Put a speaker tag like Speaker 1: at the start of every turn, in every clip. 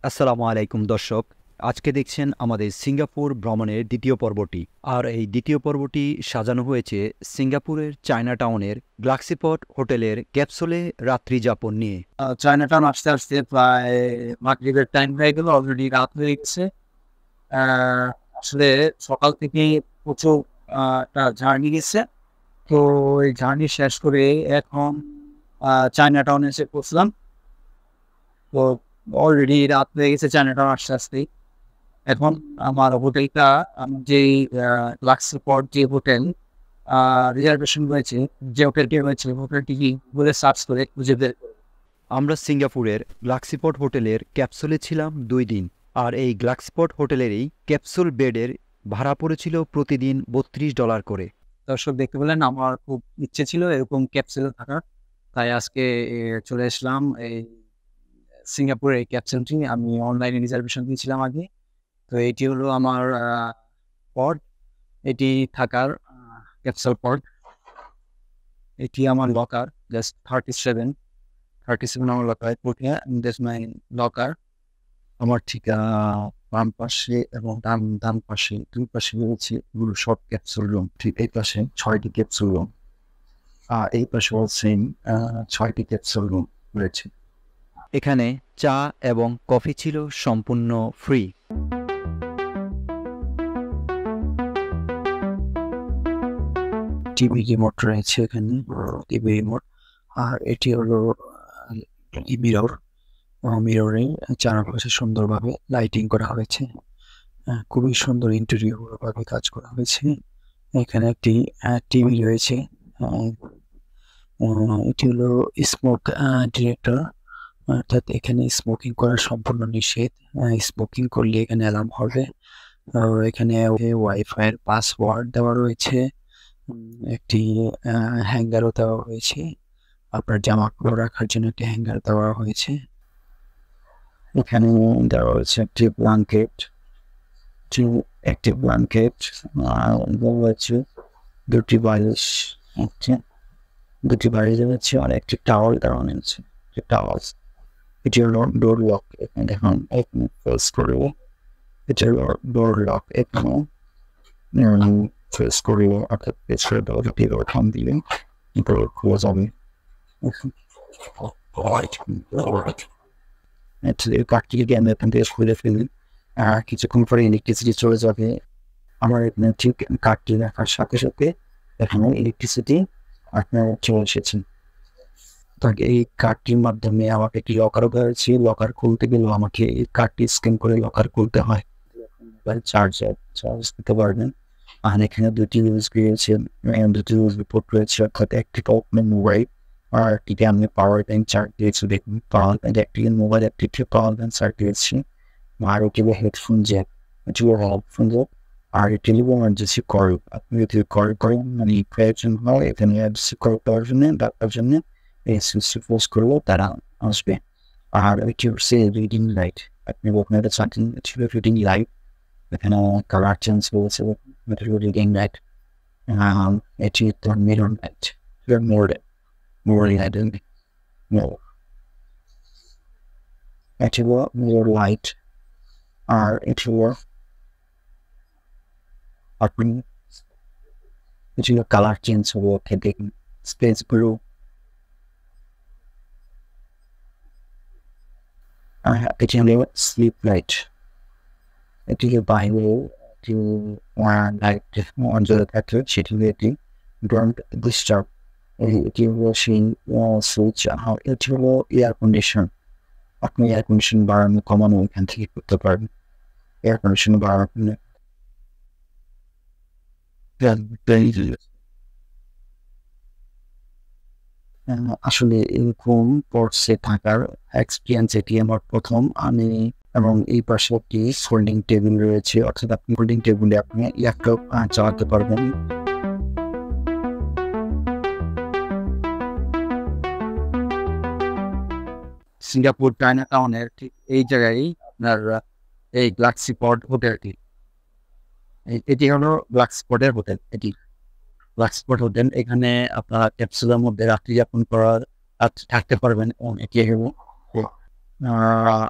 Speaker 1: আসসালামু আলাইকুম দর্শক। আজকে দেখছেন আমাদের সিঙ্গাপুর ভ্রমণের দ্বিতীয় পর্বটি। আর এই দ্বিতীয় পর্বটি সাজানো হয়েছে সিঙ্গাপুরের চায়না টাউনের গ্লাক্সিপট হোটেলের ক্যাপসুলে রাত্রি যাপন নিয়ে।
Speaker 2: চায়না টাউন আসতে আসতে প্রায় মাগরিবের টাইম হয়ে গেল, অলরেডি রাত হয়ে গেছে। আসলে সকাল থেকে প্রচুর একটা জার্নি গেছে। তো এই জার্নি শেষ করে এখন চায়না টাউনে এসে পৌঁছলাম। তো অলরেডি রাত হয়ে গেছে চায়না টাউন আসতে আসতেই। এখন আমার হোটেলটা, যে লাক্সপট যে হোটেল রিজার্ভেশন হয়েছে, যে হোটেলটি হয়েছে, হোটেলটি বলে সার্চ করে খুঁজে বের করে।
Speaker 1: আমরা সিঙ্গাপুরের গ্লাক্সিপট হোটেলের ক্যাপসুলে ছিলাম 2 দিন। আর এই গ্লাক্সিপট হোটেলেরই ক্যাপসুল বেডের ভাড়া পড়েছিল প্রতিদিন $32 করে।
Speaker 2: দর্শক দেখতে পেলেন, আমার খুব ইচ্ছে ছিল এরকম ক্যাপসুলে থাকার, তাই আজকে চলে আসলাম এই সিঙ্গাপুরের এই ক্যাপসুলটি। আমি অনলাইনে রিজার্ভেশন দিয়েছিলাম আগে। তো এটি হলো আমার পড, এটি থাকার ক্যাপসুল পড। এটি আমার লকার, জাস্ট 37 আমার লকার। This my locker. আমার ঠিক বাম পাশে এবং ডান পাশে, দুই পাশে রয়েছে এগুলো সব ক্যাপসুল রুম। ঠিক এই পাশে 6টি ক্যাপসুল রুম, এই পাশে সেম 6টি ক্যাপসুল রুম রয়েছে।
Speaker 1: এখানে চা এবং কফি ছিল সম্পূর্ণ ফ্রি।
Speaker 2: টিভি রিমোট রয়েছে এখানে, টিভি রিমোট। আর এটি হলো মিরর, মিররে চারপাশে সুন্দরভাবে লাইটিং করা হয়েছে। খুবই সুন্দর ইন্টেরিয়র ভাবে কাজ করা হয়েছে। এখানে একটি টিভি রয়েছে। এটি হলো স্মোক ডিরেক্টর, অর্থাৎ এখানে স্মোকিং করা সম্পূর্ণ নিষেধ। স্মোকিং করলে এখানে অ্যালার্ম হবে। এখানে ওয়াইফাই এর পাসওয়ার্ড দেওয়া রয়েছে। একটি হ্যাঙ্গারও দেওয়া হয়েছে, আপনার জামা কাপড় রাখার জন্য একটি হ্যাঙ্গার দেওয়া হয়েছে। এখানে দেওয়া হয়েছে একটি ব্ল্যাঙ্কেট, একটি ব্ল্যাঙ্কেট হচ্ছে দুটি বালিশ, দুটি বালিশ হচ্ছে, আর একটি টাওয়াল দেওয়া হয়েছে। টাওয়াল, এটি হলো ডোর লক। এখানে দেখুন, এখানে ফেস করব, এটি হলো ডোর লক। এখানে ফেস করব, অর্থাৎ পেছনে দরজাটি ওখান দিলে ডোর খোলা যাবে। কাঠটি আমি এখান থেকে খুলে ফেলি, কিছুক্ষণ পরে ইলেকট্রিসিটি চলে যাবে। আমার এখানে ঠিক কাঠটি রাখার সাথে সাথে এখানে ইলেকট্রিসিটি আপনার চলে এসেছে। তাকে এই কার্ডটির মাধ্যমে আমাকে একটি লকারও হয়েছে। লকার খুলতে গেলেও আমাকে এই কার্ডটি স্ক্যান করে লকার খুলতে হয়। মোবাইল চার্জ দিতে পারবেন। আর এখানে দুটি ইউএসবি রয়েছে, দুটি ইউএসবি পোর্ট রয়েছে, অর্থাৎ একটি টপম্যান মোবাইল আর একটিতে আমি পাওয়ার ব্যাংক চার্জ দিয়েছি। দেখুন, পাওয়ার ব্যাংক একটি মোবাইল, একটি পাওয়ার ব্যাংক চার্জ দিয়েছি। আর এটি হেডফোন জ্যাক, এটি হেডফোন জ্যাক। আর এটি ইমার্জেন্সি কল, আপনি যদি কল করেন, মানে প্রয়োজন হয় এখানে ইমার্জেন্সি কল করার জন্য, ডাক্তার জন্য এই সুইচটি পোস্ট করলেও তারা আসবে। আর এটি হচ্ছে রিডিং লাইট, আপনি আপনাদের চাকরি ছিল রিডিং লাইট। এখানে কালার চেঞ্জ করেছে, রিডিং লাইট। এটি তো মিরর লাইট, মোর লাইট, এটি হলো মিরর লাইট। আর এটি হলো আপনি, এটি হলো কালার চেঞ্জ হবো, দেখুন স্পেস ব্লু। এটি হলো স্লিপ লাইট। এটিকে বাইরে লাইট অঞ্চলে থাকে, সেটি হলো এটি ডোন্ট ডিস্টার্ব। এটি হলো সেই সুইচ। এটি হলো এয়ার কন্ডিশন, আপনি এয়ার কন্ডিশন বাড়ানো কমানো এখান থেকে করতে পারবেন। এয়ার কন্ডিশন বাড়ানো আসলে এরকম পর্সে থাকার এক্সপিরিয়েন্স এটি আমার প্রথম। আমি এবং এই পাশে একটি ফোল্ডিং টেবিল রয়েছে, অর্থাৎ আপনি ফোল্ডিং টেবিলে আপনি ল্যাপটপ চালাতে পারবেন। সিঙ্গাপুর চায়না টাউনের ঠিক এই জায়গায় আপনার এই গ্লাক্সিপট হোটেলটি, এটি হলো গ্লাক্সিপটের হোটেল। এটি গ্লাক্সিপট হোটেল। এখানে আপনারা ক্যাপসুলের মধ্যে রাত্রি যাপন করার থাকতে পারবেন। এবং এটি হলো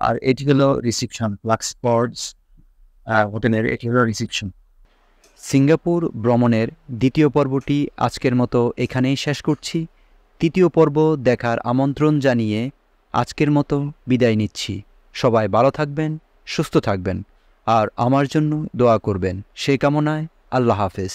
Speaker 2: আর এটি হলো রিসিপশন, লাক্সফোর্ডস হোটেলের এটি হলো রিসিপশন।
Speaker 1: সিঙ্গাপুর ভ্রমণের দ্বিতীয় পর্বটি আজকের মতো এখানেই শেষ করছি। তৃতীয় পর্ব দেখার আমন্ত্রণ জানিয়ে আজকের মতো বিদায় নিচ্ছি। সবাই ভালো থাকবেন, সুস্থ থাকবেন আর আমার জন্য দোয়া করবেন, সেই কামনায় আল্লাহ হাফেজ।